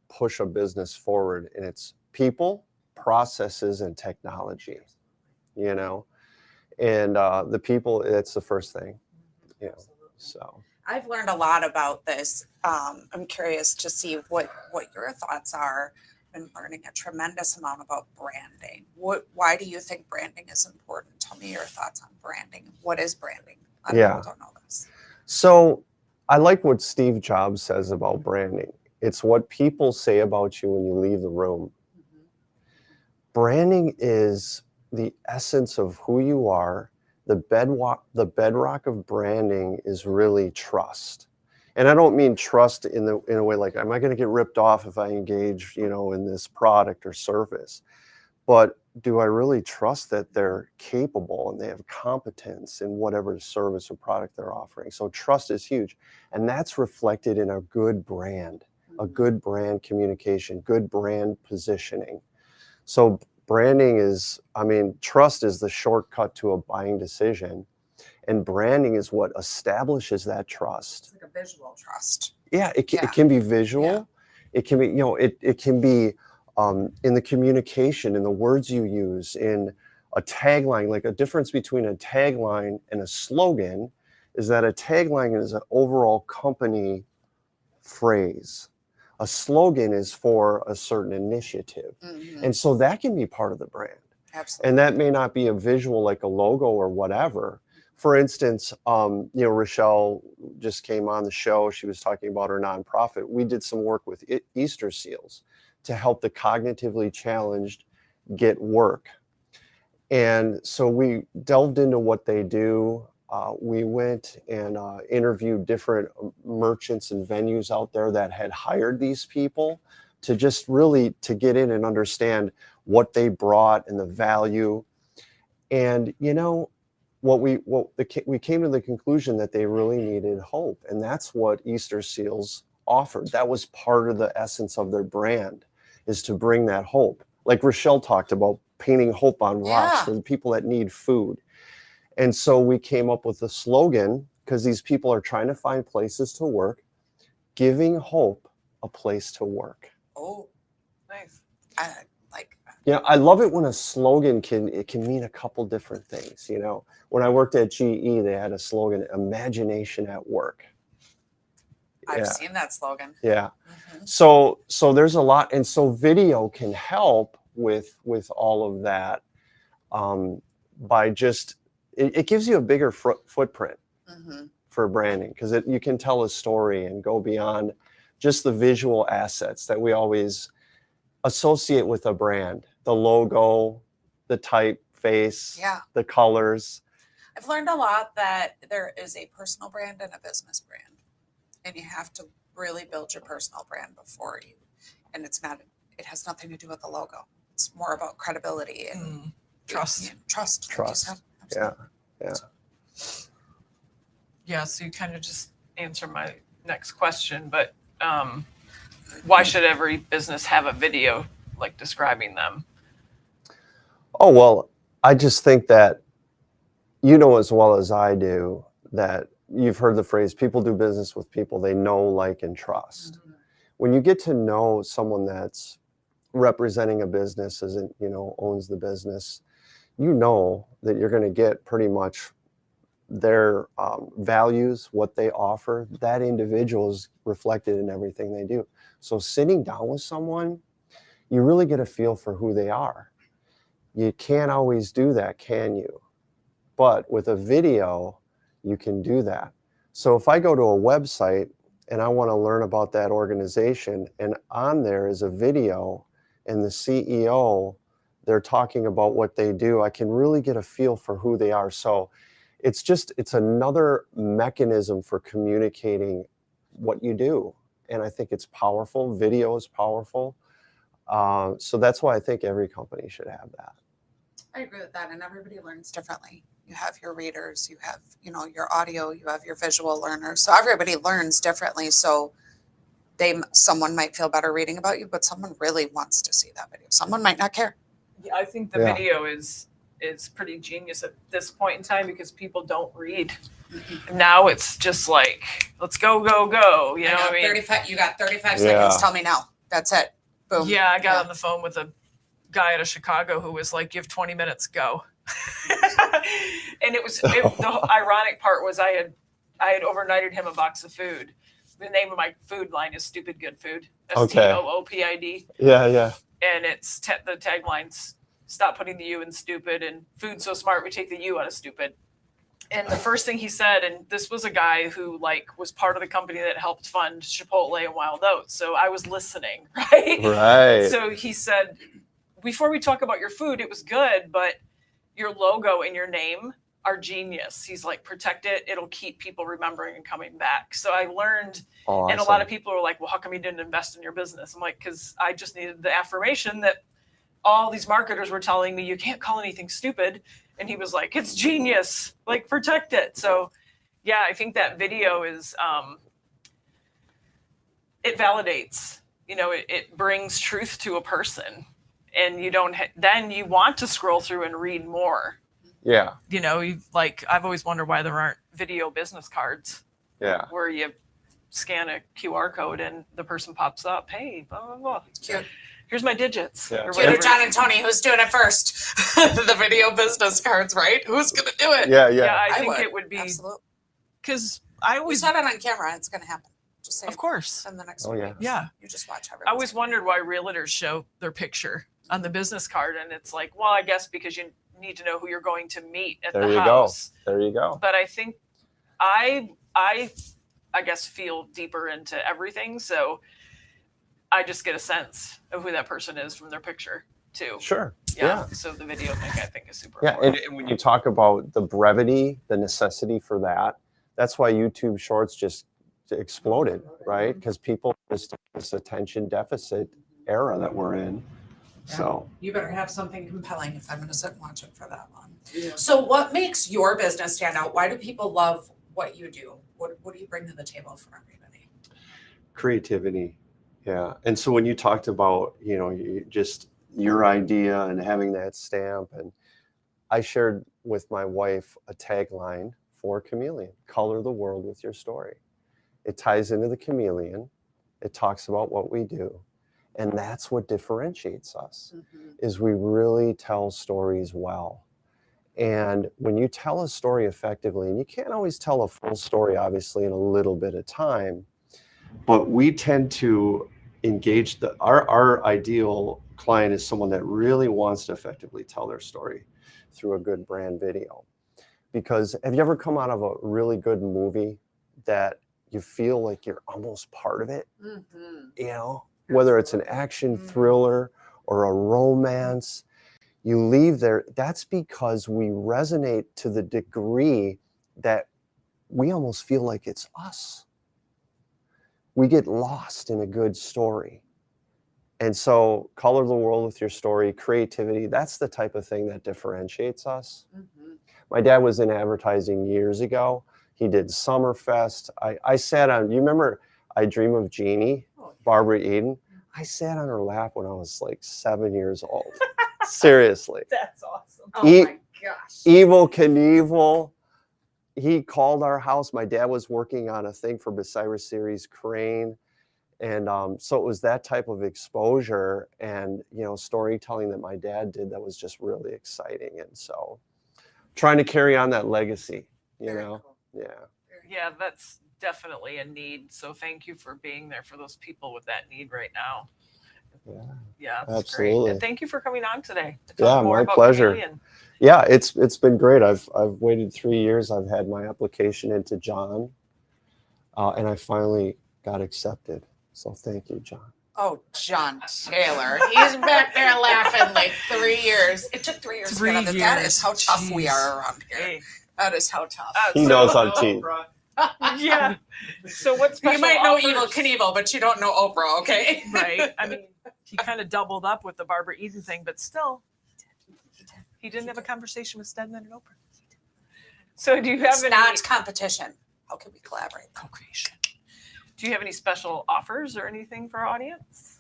push a business forward, and it's people, processes, and technology. You know, and the people, it's the first thing. You know, so I've learned a lot about this. I'm curious to see what your thoughts are. Been learning a tremendous amount about branding. Why do you think branding is important? Tell me your thoughts on branding. What is branding? A lot of people don't know this. So I like what Steve Jobs says about branding. It's what people say about you when you leave the room. Branding is the essence of who you are. The bedrock of branding is really trust. And I don't mean trust in a way like, am I going to get ripped off if I engage, you know, in this product or service? But do I really trust that they're capable and they have competence in whatever service or product they're offering? So trust is huge. And that's reflected in a good brand communication, good brand positioning. So branding is, I mean, trust is the shortcut to a buying decision. And branding is what establishes that trust. It's like a visual trust. Yeah, it can be visual. Yeah. It can be, you know, it can be in the communication, in the words you use, in a tagline. Like, a difference between a tagline and a slogan is that a tagline is an overall company phrase. A slogan is for a certain initiative. Mhm. And so that can be part of the brand. Absolutely. And that may not be a visual like a logo or whatever. For instance, Rochelle just came on the show. She was talking about her nonprofit. We did some work with Easter seals to help the cognitively challenged get work. And so we delved into what they do. We went and interviewed different merchants and venues out there that had hired these people to just really to get in and understand what they brought and the value. And we came to the conclusion that they really needed hope, and that's what Easter Seals offered. That was part of the essence of their brand, is to bring that hope. Like Rochelle talked about, painting hope on rocks for the people that need food. And so we came up with a slogan, because these people are trying to find places to work, giving hope a place to work. Oh, Nice. I like that. Yeah, I love it when a slogan can mean a couple different things. When I worked at GE, they had a slogan, imagination at work. I've seen that slogan. Yeah. Mhm. So there's a lot, and so video can help with all of that, by just it gives you a bigger footprint Mhm. for branding, because you can tell a story and go beyond just the visual assets that we always associate with a brand, the logo, the typeface, Yeah. the colors. I've learned a lot that there is a personal brand and a business brand, and you have to really build your personal brand before you. And it has nothing to do with the logo. It's more about credibility and Trust. Trust. Like you Trust. said. Yeah. Absolutely. Yeah, so you kind of just answered my next question, but why should every business have a video like describing them? Oh, well, I just think that as well as I do that you've heard the phrase, people do business with people they know, like, and trust. Mhm. When you get to know someone that's representing a business, owns the business, that you're going to get pretty much their values, what they offer. That individual is reflected in everything they do. So sitting down with someone, you really get a feel for who they are. You can't always do that, can you? But with a video, you can do that. So if I go to a website and I want to learn about that organization, and on there is a video and the CEO, they're talking about what they do, I can really get a feel for who they are. So it's another mechanism for communicating what you do. And I think it's powerful. Video is powerful. So that's why I think every company should have that. I agree with that. And everybody learns differently. You have your readers, you have, your audio, you have your visual learners. So everybody learns differently. So someone might feel better reading about you, but someone really wants to see that video. Someone might not care. Yeah, I think the video is pretty genius at this point in time, because people don't read. Mm-hmm. Now it's just like, let's go. You know what I mean? 35, you got 35 seconds. Tell me now. That's it. Boom. Yeah, I got on the phone with a guy out of Chicago who was like, you have 20 minutes, go. And the ironic part was I had overnighted him a box of food. The name of my food line is Stupid Good Food. STOOPID. Yeah. And it's the tagline's stop putting the U in stupid, and food so smart we take the U out of stupid. And the first thing he said, and this was a guy who was part of the company that helped fund Chipotle and Wild Oats. So I was listening, right? Right. So he said, before we talk about your food, it was good, but your logo and your name are genius. He's like, protect it. It'll keep people remembering and coming back. So I learned, and a lot of people were like, well, how come you didn't invest in your business? I'm like, because I just needed the affirmation that all these marketers were telling me, you can't call anything stupid. And he was like, it's genius, like, protect it. So yeah, I think that video is, it validates, it brings truth to a person, and you don't, then you want to scroll through and read more. Yeah. I've always wondered why there aren't video business cards. Yeah. Where you scan a QR code and the person pops up, hey, blah, blah, blah. Cute. Here's my digits. Yeah. Cute, John and Tony, who's doing it first? The video business cards, right? Who's going to do it? Yeah. Yeah, I think it would be. Absolutely. Because I We always. saw it on camera. It's going to happen. Just say Of course. in the next Oh, few yeah. weeks. Yeah. You just watch how I always wondered why realtors show their picture on the business card, and it's like, well, I guess because you need to know who you're going to meet at There the you house. go. There you go. But I think I guess feel deeper into everything, so I just get a sense of who that person is from their picture too. Sure. Yeah. So the video thing I think is super Yeah, important. and when you talk about the brevity, the necessity for that, that's why YouTube Shorts just exploded, right? Because people just this attention deficit era that we're in. So you better have something compelling if I'm going to sit and watch it for that long. So what makes your business stand out? Why do people love what you do? What do you bring to the table for everybody? creativity, yeah. And so when you talked about, just your idea and having that stamp, and I shared with my wife a tagline for Chameleon: color the world with your story. It ties into the chameleon. It talks about what we do. And that's what differentiates us, is we really tell stories well. And when you tell a story effectively, and you can't always tell a full story, obviously, in a little bit of time, but we tend to engage our ideal client is someone that really wants to effectively tell their story through a good brand video. Because have you ever come out of a really good movie that you feel like you're almost part of it? Whether it's an action thriller or a romance, you leave there. That's because we resonate to the degree that we almost feel like it's us. We get lost in a good story. And so color the world with your story, creativity, that's the type of thing that differentiates us. My dad was in advertising years ago. He did Summerfest. I sat on, you remember I Dream of Jeannie, Barbara Eden? I sat on her lap when I was like 7 years old. Seriously. That's awesome. Oh my gosh. Evel Knievel. He called our house. My dad was working on a thing for Bucyrus Series Crane. And so it was that type of exposure and, storytelling that my dad did that was just really exciting. And so trying to carry on that legacy, Very cool. Yeah. Yeah, that's definitely a need. So thank you for being there for those people with that need right now. Yeah, that's absolutely. great. And thank you for coming on today to Yeah, talk more my about pleasure. Chameleon. Yeah, it's been great. I've waited 3 years. I've had my application into John, and I finally got accepted. So thank you, John. Oh, John Taylor. He's back there laughing like 3 years. It took 3 years to get on this. That is how tough we are around here. Hey. That is how tough. He knows I'm team. Yeah. So what's You might know Evel Knievel, but you don't know Oprah, okay? Right. I mean, he kind of doubled up with the Barbara Eden thing, but still, he didn't have a conversation with Stedman and Oprah. So do you have It's any? not competition. How can we collaborate? Co-creation. Do you have any special offers or anything for our audience?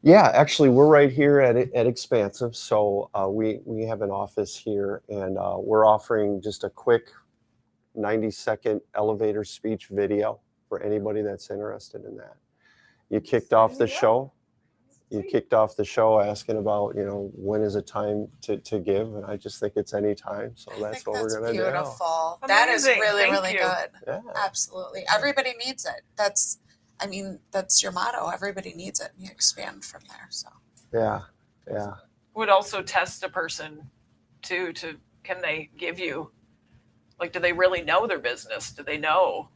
Yeah, actually, we're right here at Expansive. So we have an office here, and we're offering just a quick 90-second elevator speech video for anybody that's interested in that. You kicked off the show. You kicked off the show asking about, when is it time to give, and I just think it's any time. So that's what we're gonna do. Beautiful. That is really, Thank really you. good. Yeah. Absolutely. Everybody needs it. That's your motto. Everybody needs it. And you expand from there. So Yeah. Would also test a person too, can they give you, like, do they really know their business? Do they know?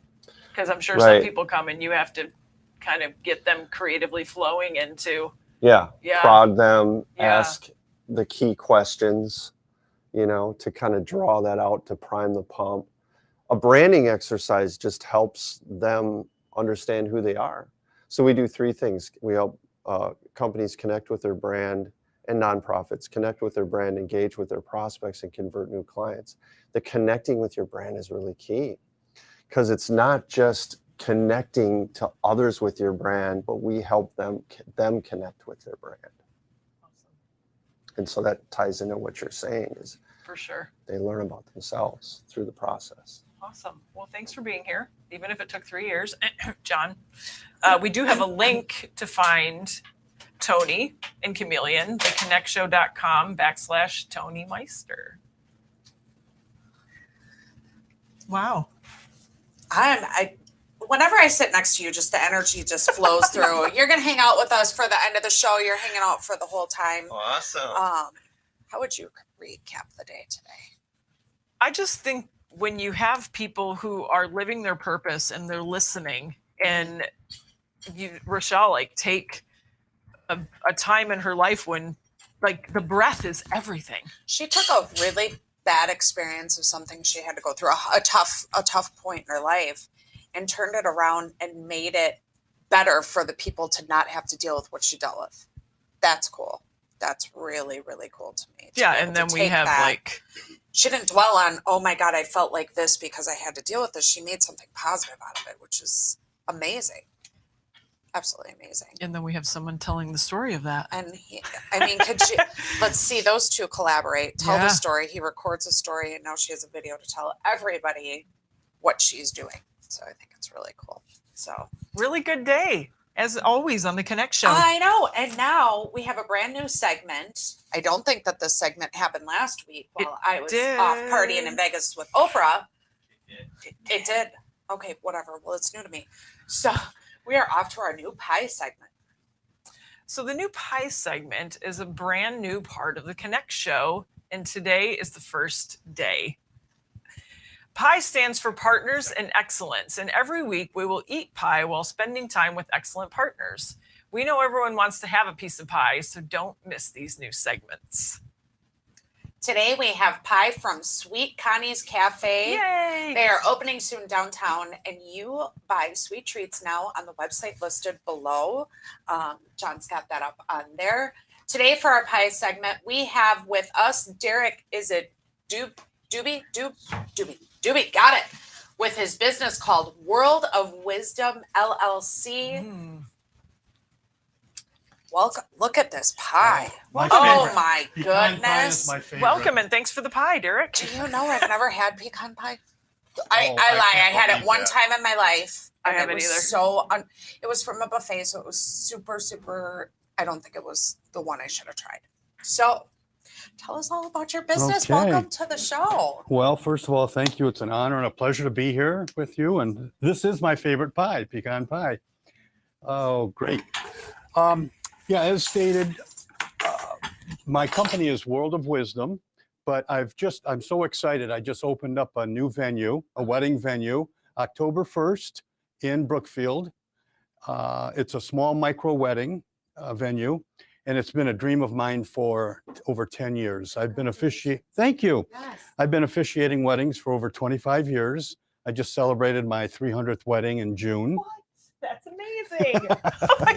Because I'm sure Right. some people come and you have to kind of get them creatively flowing into. Yeah. Yeah. Prod them, Yeah. ask the key questions, to kind of draw that out, to prime the pump. A branding exercise just helps them understand who they are. So we do 3 things. We help companies connect with their brand, and nonprofits connect with their brand, engage with their prospects, and convert new clients. The connecting with your brand is really key, because it's not just connecting to others with your brand, but we help them connect with their brand. And so that ties into what you're saying, is For sure. they learn about themselves through the process. Awesome. Well, thanks for being here, even if it took 3 years. John, we do have a link to find Tony and Chameleon, theconnectshow.com/Tony Meister. Wow. whenever I sit next to you, just the energy just flows through. You're gonna hang out with us for the end of the show. You're hanging out for the whole time. Awesome. How would you recap the day today? I just think when you have people who are living their purpose and they're listening, and Rochelle, like, take a time in her life when, like, the breath is everything. She took a really bad experience of something she had to go through, a tough point in her life, and turned it around and made it better for the people to not have to deal with what she dealt with. That's cool. That's really, really cool to me. Yeah, and then we have that. Like, she didn't dwell on, oh my God, I felt like this because I had to deal with this. She made something positive out of it, which is amazing. Absolutely amazing. And then we have someone telling the story of that. And could you, let's see those two collaborate, tell the story. He records a story, and now she has a video to tell everybody what she's doing. So I think it's really cool. So really good day, as always, on the Connect Show. I know. And now we have a brand new segment. I don't think that this segment happened last week while I was off partying in Vegas with Oprah. It did. Okay, whatever. Well, it's new to me. So we are off to our new pie segment. So the new pie segment is a brand new part of the Connect Show, and today is the first day. PIE stands for Partners in Excellence, and every week we will eat pie while spending time with excellent partners. We know everyone wants to have a piece of pie, so don't miss these new segments. Today we have pie from Sweet Connie's Cafe. Yay! They are opening soon downtown, and you buy sweet treats now on the website listed below. John's got that up on there. Today for our pie segment, we have with us Derek, is it Doobie, got it, with his business called World of Wisdom LLC. Welcome. Look at this pie. Oh my goodness. Welcome, and thanks for the pie, Derek. Do you know I've never had pecan pie? I lie. I had it one time in my life. I haven't either. It was from a buffet, so it was super. I don't think it was the one I should have tried. So tell us all about your business. Okay. Welcome to the show. Well, first of all, thank you. It's an honor and a pleasure to be here with you. And this is my favorite pie, pecan pie. Oh, great. Yeah, as stated, my company is World of Wisdom, but I'm so excited. I just opened up a new venue, a wedding venue, October 1st in Brookfield. It's a small micro wedding venue. And it's been a dream of mine for over 10 years. Thank you. Yes. I've been officiating weddings for over 25 years. I just celebrated my 300th wedding in June. What? That's amazing.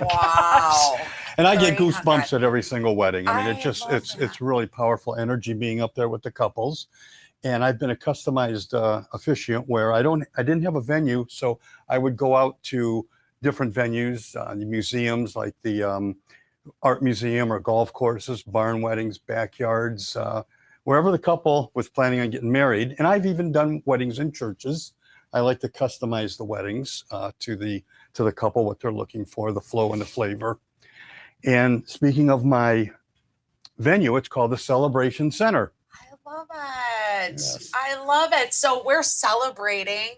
Wow. And I get goosebumps at every single wedding. I mean, it's really powerful energy being up there with the couples. And I've been a customized officiant where I didn't have a venue, so I would go out to different venues, the museums like the art museum or golf courses, barn weddings, backyards, wherever the couple was planning on getting married. And I've even done weddings in churches. I like to customize the weddings to the couple, what they're looking for, the flow and the flavor. And speaking of my venue, it's called the Celebration Center. I love it. Yes. I love it. So we're celebrating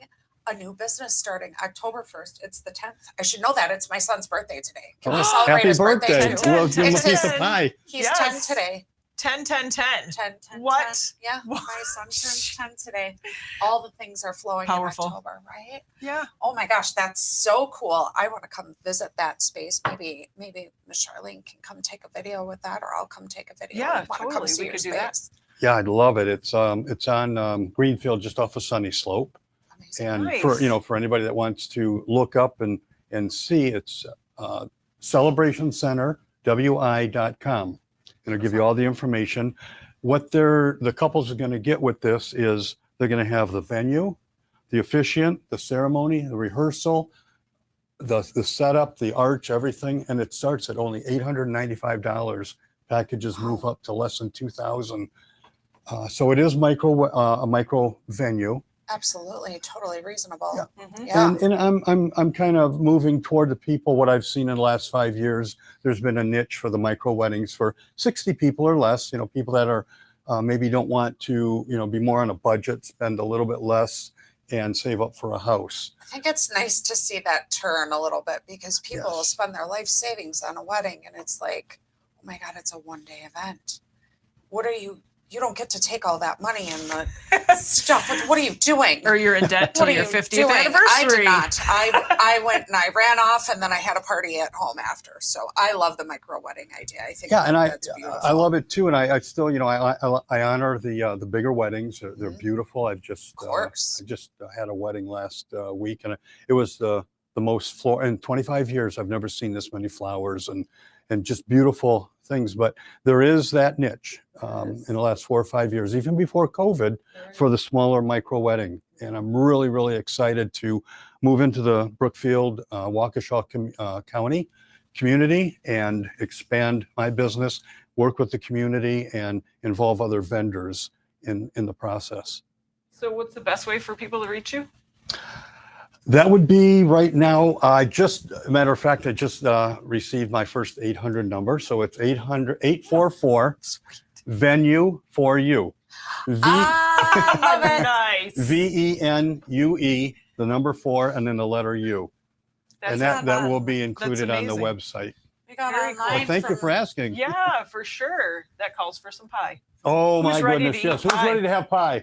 a new business starting October 1st. It's the 10th. I should know that. It's my son's birthday today. Can we celebrate Happy his birthday too? We'll give him a It's piece his- of pie. He's 10 today. 10. 10. What? Yeah, my son turns 10 today. All the things are flowing Powerful. in October, right? Yeah. Oh my gosh, that's so cool. I want to come visit that space. Maybe Miss Charlene can come take a video with that, or I'll come take a video. Yeah, I want to come totally. see We your could do that. space. Yeah, I'd love it. It's on Greenfield, just off of Sunny Slope. Amazing. And Nice. for anybody that wants to look up and see, it's Celebration Center, WI.com. It'll give you all the information. What the couples are going to get with this is they're going to have the venue, the officiant, the ceremony, the rehearsal, the setup, the arch, everything, and it starts at only $895. Packages move up to less than $2,000. So it is a micro venue. Absolutely, totally reasonable. Yeah. Mhm. Yeah. And I'm kind of moving toward the people, what I've seen in the last 5 years. There's been a niche for the micro weddings for 60 people or less, people that are maybe don't want to, be more on a budget, spend a little bit less, and save up for a house. I think it's nice to see that turn a little bit because people will Yes. spend their life savings on a wedding and it's like, oh my God, it's a one-day event. What are you don't get to take all that money and the stuff. What are you doing? Or you're in debt till What are your you 50th doing? anniversary. I did not. I went and I ran off and then I had a party at home after. So I love the micro wedding idea. I think that's beautiful. I love it too. And I still, I honor the bigger weddings. They're beautiful. I've just, Of course. I just had a wedding last week and it was the most in 25 years. I've never seen this many flowers and just beautiful things. But there is that niche in the last 4 or 5 years, even before COVID, for the smaller micro wedding. And I'm really, really excited to move into the Brookfield, Waukesha County community and expand my business, work with the community, and involve other vendors in the process. So what's the best way for people to reach you? That would be right now. Matter of fact, I just received my first 800 number. So it's 844 venue for you. I love it. Nice. VENUE, the number 4, and then the letter U. And that will be included on the amazing. website. We got Very cool. online. Well, thank you for asking. Yeah, for sure. That calls for some pie. Oh Who's my ready goodness, to eat yes. Who's pie? ready to have pie?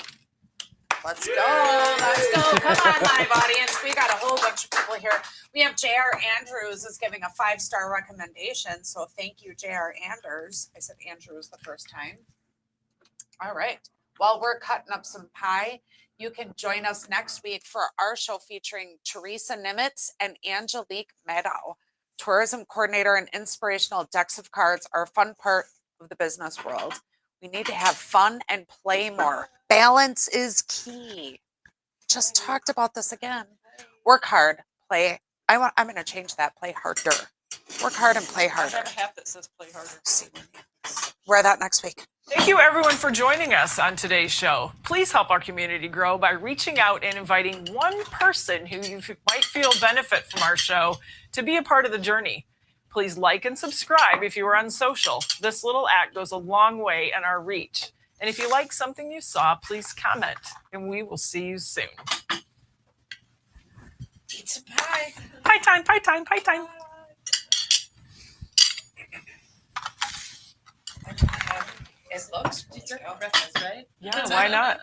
Let's go. Let's go. Come on, live audience. We got a whole bunch of people here. We have J.R. Andrews is giving a 5-star recommendation. So thank you, J.R. Andrews. I said Andrews the first time. All right. While we're cutting up some pie, you can join us next week for our show featuring Teresa Nimitz and Angelique Meadow. Tourism coordinator and inspirational decks of cards are a fun part of the business world. We need to have fun and play more. Balance is key. Just talked about this again. Work hard, play. I'm going to change that. Play harder. Work hard and play I harder. have a hat that says play harder. See, wear that next week. Thank you, everyone, for joining us on today's show. Please help our community grow by reaching out and inviting one person who you might feel benefit from our show to be a part of the journey. Please like and subscribe if you are on social. This little act goes a long way in our reach. And if you like something you saw, please comment, and we will see you soon. Eat some pie. Pie time, pie time, pie time. It looks breakfast, right? Yeah, why not?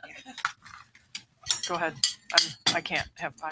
Go ahead. I can't have pie.